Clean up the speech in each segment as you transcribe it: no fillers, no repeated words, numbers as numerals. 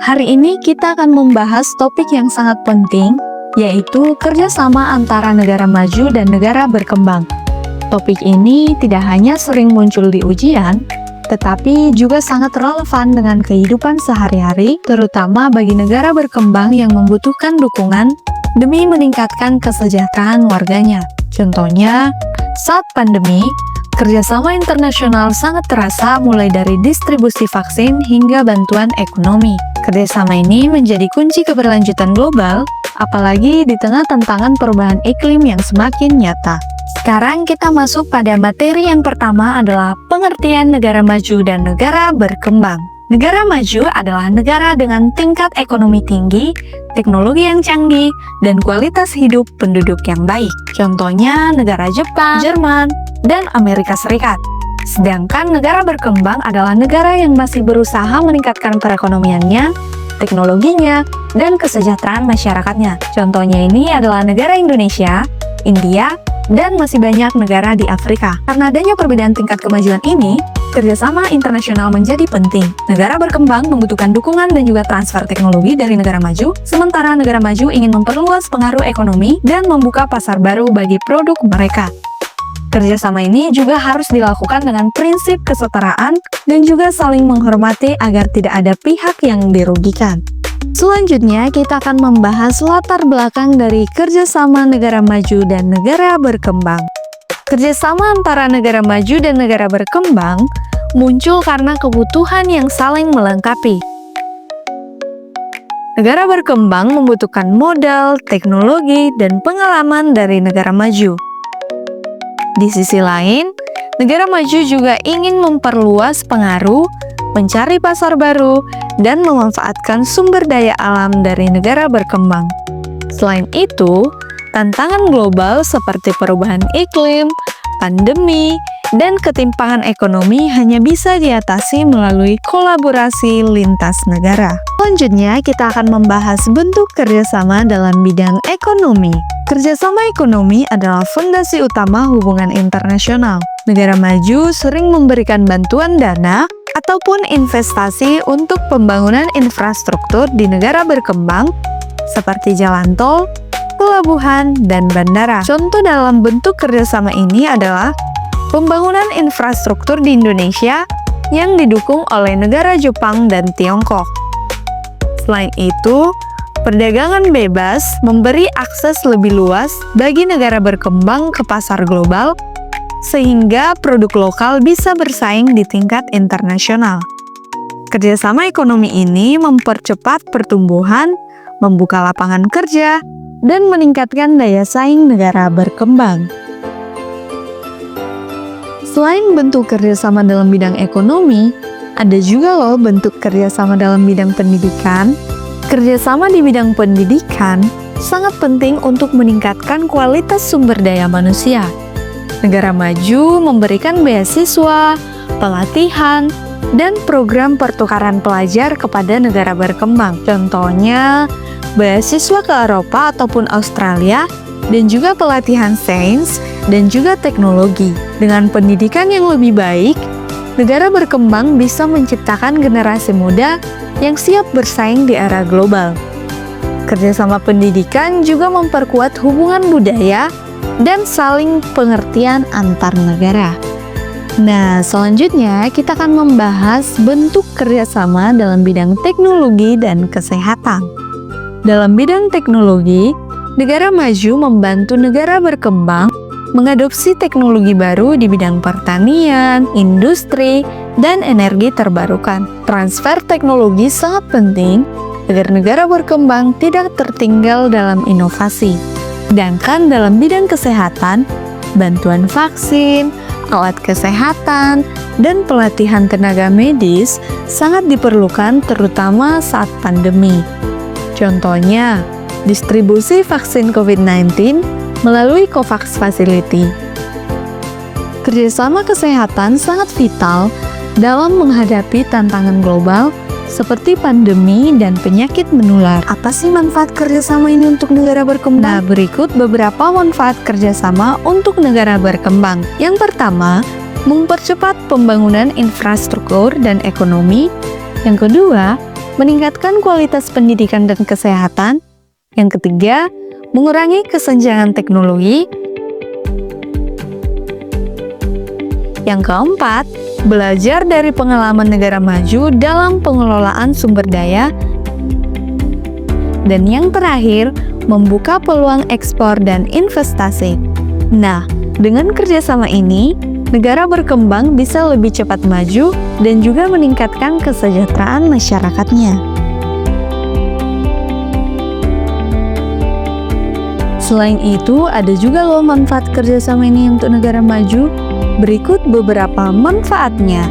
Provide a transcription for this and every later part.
Hari ini kita akan membahas topik yang sangat penting, yaitu kerjasama antara negara maju dan negara berkembang. Topik ini tidak hanya sering muncul di ujian, tetapi juga sangat relevan dengan kehidupan sehari-hari, terutama bagi negara berkembang yang membutuhkan dukungan demi meningkatkan kesejahteraan warganya. Contohnya, saat pandemi, kerjasama internasional sangat terasa mulai dari distribusi vaksin hingga bantuan ekonomi. Kerjasama ini menjadi kunci keberlanjutan global, apalagi di tengah tantangan perubahan iklim yang semakin nyata. Sekarang kita masuk pada materi yang pertama adalah pengertian negara maju dan negara berkembang. Negara maju adalah negara dengan tingkat ekonomi tinggi, teknologi yang canggih, dan kualitas hidup penduduk yang baik. Contohnya negara Jepang, Jerman, dan Amerika Serikat. Sedangkan negara berkembang adalah negara yang masih berusaha meningkatkan perekonomiannya, teknologinya, dan kesejahteraan masyarakatnya. Contohnya ini adalah negara Indonesia, India, dan masih banyak negara di Afrika. Karena adanya perbedaan tingkat kemajuan ini, kerjasama internasional menjadi penting. Negara berkembang membutuhkan dukungan dan juga transfer teknologi dari negara maju, sementara negara maju ingin memperluas pengaruh ekonomi dan membuka pasar baru bagi produk mereka. Kerjasama ini juga harus dilakukan dengan prinsip kesetaraan dan juga saling menghormati agar tidak ada pihak yang dirugikan. Selanjutnya, kita akan membahas latar belakang dari kerjasama negara maju dan negara berkembang. Kerjasama antara negara maju dan negara berkembang muncul karena kebutuhan yang saling melengkapi. Negara berkembang membutuhkan modal, teknologi, dan pengalaman dari negara maju. Di sisi lain, negara maju juga ingin memperluas pengaruh, mencari pasar baru, dan memanfaatkan sumber daya alam dari negara berkembang. Selain itu, tantangan global seperti perubahan iklim, pandemi, dan ketimpangan ekonomi hanya bisa diatasi melalui kolaborasi lintas negara. Selanjutnya, kita akan membahas bentuk kerjasama dalam bidang ekonomi. Kerjasama ekonomi adalah fondasi utama hubungan internasional. Negara maju sering memberikan bantuan dana ataupun investasi untuk pembangunan infrastruktur di negara berkembang seperti jalan tol, pelabuhan, dan bandara. Contoh dalam bentuk kerjasama ini adalah pembangunan infrastruktur di Indonesia yang didukung oleh negara Jepang dan Tiongkok. Selain itu, perdagangan bebas memberi akses lebih luas bagi negara berkembang ke pasar global, sehingga produk lokal bisa bersaing di tingkat internasional. Kerjasama ekonomi ini mempercepat pertumbuhan, membuka lapangan kerja, dan meningkatkan daya saing negara berkembang. Selain bentuk kerjasama dalam bidang ekonomi, ada juga loh bentuk kerjasama dalam bidang pendidikan. Kerjasama di bidang pendidikan sangat penting untuk meningkatkan kualitas sumber daya manusia. Negara maju memberikan beasiswa, pelatihan, dan program pertukaran pelajar kepada negara berkembang. Contohnya, beasiswa ke Eropa ataupun Australia, dan juga pelatihan sains dan juga teknologi. Dengan pendidikan yang lebih baik, negara berkembang bisa menciptakan generasi muda yang siap bersaing di era global. Kerjasama pendidikan juga memperkuat hubungan budaya dan saling pengertian antar negara. Nah, selanjutnya kita akan membahas bentuk kerjasama dalam bidang teknologi dan kesehatan. Dalam bidang teknologi, negara maju membantu negara berkembang mengadopsi teknologi baru di bidang pertanian, industri, dan energi terbarukan. Transfer teknologi sangat penting agar negara berkembang tidak tertinggal dalam inovasi. Sedangkan dalam bidang kesehatan, bantuan vaksin, alat kesehatan, dan pelatihan tenaga medis sangat diperlukan terutama saat pandemi. Contohnya, distribusi vaksin COVID-19 melalui COVAX Facility. Kerjasama kesehatan sangat vital dalam menghadapi tantangan global seperti pandemi dan penyakit menular. Apa sih manfaat kerjasama ini untuk negara berkembang? Nah, berikut beberapa manfaat kerjasama untuk negara berkembang. Yang pertama, mempercepat pembangunan infrastruktur dan ekonomi. Yang kedua, meningkatkan kualitas pendidikan dan kesehatan. Yang ketiga, mengurangi kesenjangan teknologi. Yang keempat, belajar dari pengalaman negara maju dalam pengelolaan sumber daya. Dan yang terakhir, membuka peluang ekspor dan investasi. Nah, dengan kerjasama ini, negara berkembang bisa lebih cepat maju dan juga meningkatkan kesejahteraan masyarakatnya. Selain itu, ada juga loh manfaat kerjasama ini untuk negara maju. Berikut beberapa manfaatnya.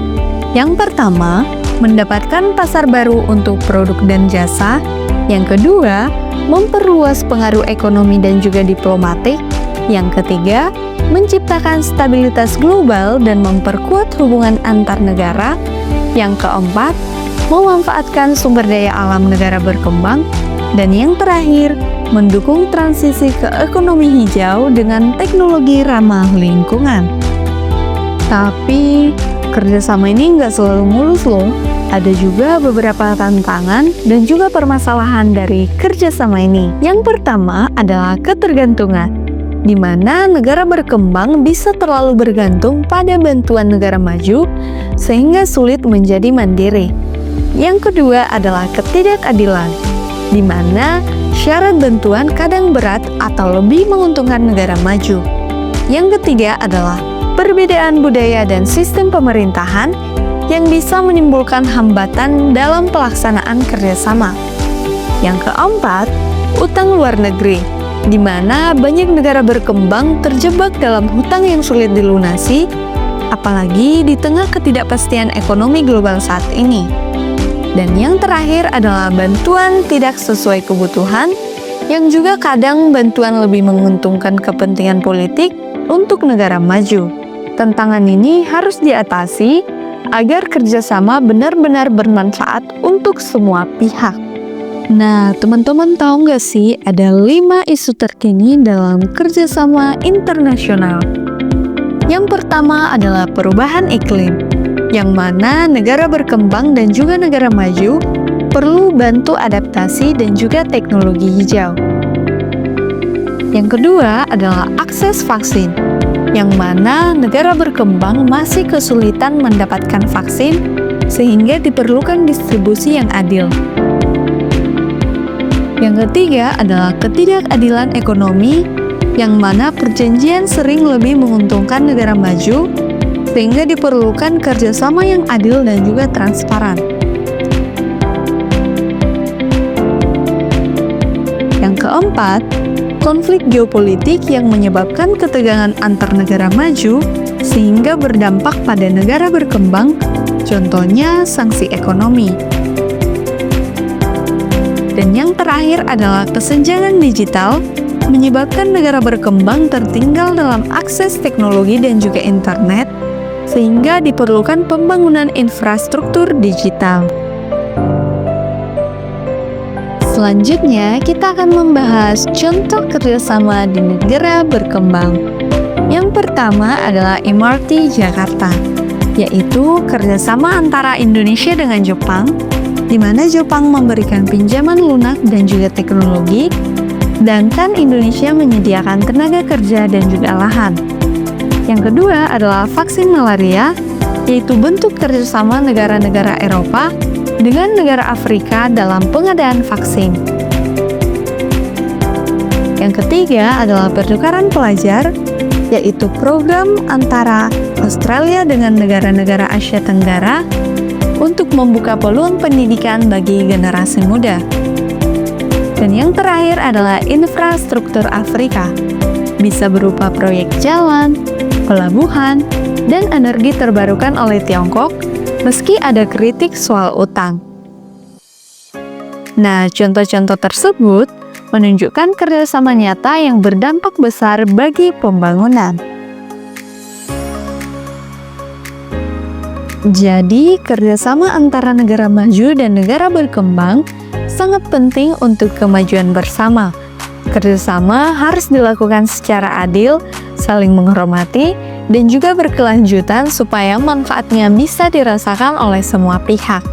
Yang pertama, mendapatkan pasar baru untuk produk dan jasa. Yang kedua, memperluas pengaruh ekonomi dan juga diplomatik. Yang ketiga, menciptakan stabilitas global dan memperkuat hubungan antar negara. Yang keempat, memanfaatkan sumber daya alam negara berkembang. Dan yang terakhir, mendukung transisi ke ekonomi hijau dengan teknologi ramah lingkungan. Tapi, kerjasama ini nggak selalu mulus loh. Ada juga beberapa tantangan dan juga permasalahan dari kerjasama ini. Yang pertama adalah ketergantungan, di mana negara berkembang bisa terlalu bergantung pada bantuan negara maju, sehingga sulit menjadi mandiri. Yang kedua adalah ketidakadilan, di mana syarat bantuan kadang berat atau lebih menguntungkan negara maju. Yang ketiga adalah perbedaan budaya dan sistem pemerintahan yang bisa menimbulkan hambatan dalam pelaksanaan kerjasama. Yang keempat, utang luar negeri, di mana banyak negara berkembang terjebak dalam hutang yang sulit dilunasi, apalagi di tengah ketidakpastian ekonomi global saat ini. Dan yang terakhir adalah bantuan tidak sesuai kebutuhan, yang juga kadang bantuan lebih menguntungkan kepentingan politik untuk negara maju. Tantangan ini harus diatasi agar kerjasama benar-benar bermanfaat untuk semua pihak. Nah, teman-teman tahu nggak sih ada 5 isu terkini dalam kerjasama internasional? Yang pertama adalah perubahan iklim, yang mana negara berkembang dan juga negara maju perlu bantu adaptasi dan juga teknologi hijau. Yang kedua adalah akses vaksin, yang mana negara berkembang masih kesulitan mendapatkan vaksin sehingga diperlukan distribusi yang adil. Yang ketiga adalah ketidakadilan ekonomi, yang mana perjanjian sering lebih menguntungkan negara maju sehingga diperlukan kerjasama yang adil dan juga transparan. Yang keempat, konflik geopolitik yang menyebabkan ketegangan antar negara maju sehingga berdampak pada negara berkembang, contohnya sanksi ekonomi. Dan yang terakhir adalah kesenjangan digital, menyebabkan negara berkembang tertinggal dalam akses teknologi dan juga internet, sehingga diperlukan pembangunan infrastruktur digital. Selanjutnya, kita akan membahas contoh kerjasama di negara berkembang. Yang pertama adalah MRT Jakarta, yaitu kerjasama antara Indonesia dengan Jepang, di mana Jepang memberikan pinjaman lunak dan juga teknologi, sedangkan Indonesia menyediakan tenaga kerja dan juga lahan. Yang kedua adalah vaksin malaria, yaitu bentuk kerjasama negara-negara Eropa dengan negara Afrika dalam pengadaan vaksin. Yang ketiga adalah pertukaran pelajar, yaitu program antara Australia dengan negara-negara Asia Tenggara untuk membuka peluang pendidikan bagi generasi muda. Dan yang terakhir adalah infrastruktur Afrika, bisa berupa proyek jalan, pelabuhan, dan energi terbarukan oleh Tiongkok, meski ada kritik soal utang. Nah, contoh-contoh tersebut menunjukkan kerjasama nyata yang berdampak besar bagi pembangunan. Jadi, kerjasama antara negara maju dan negara berkembang sangat penting untuk kemajuan bersama. Kerjasama harus dilakukan secara adil, saling menghormati, dan juga berkelanjutan supaya manfaatnya bisa dirasakan oleh semua pihak.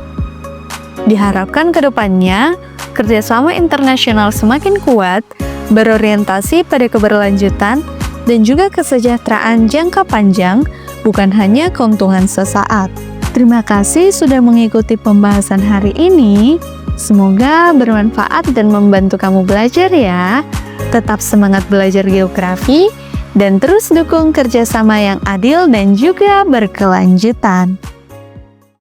Diharapkan ke depannya, kerjasama internasional semakin kuat, berorientasi pada keberlanjutan, dan juga kesejahteraan jangka panjang, bukan hanya keuntungan sesaat. Terima kasih sudah mengikuti pembahasan hari ini. Semoga bermanfaat dan membantu kamu belajar ya. Tetap semangat belajar geografi, dan terus dukung kerjasama yang adil dan juga berkelanjutan.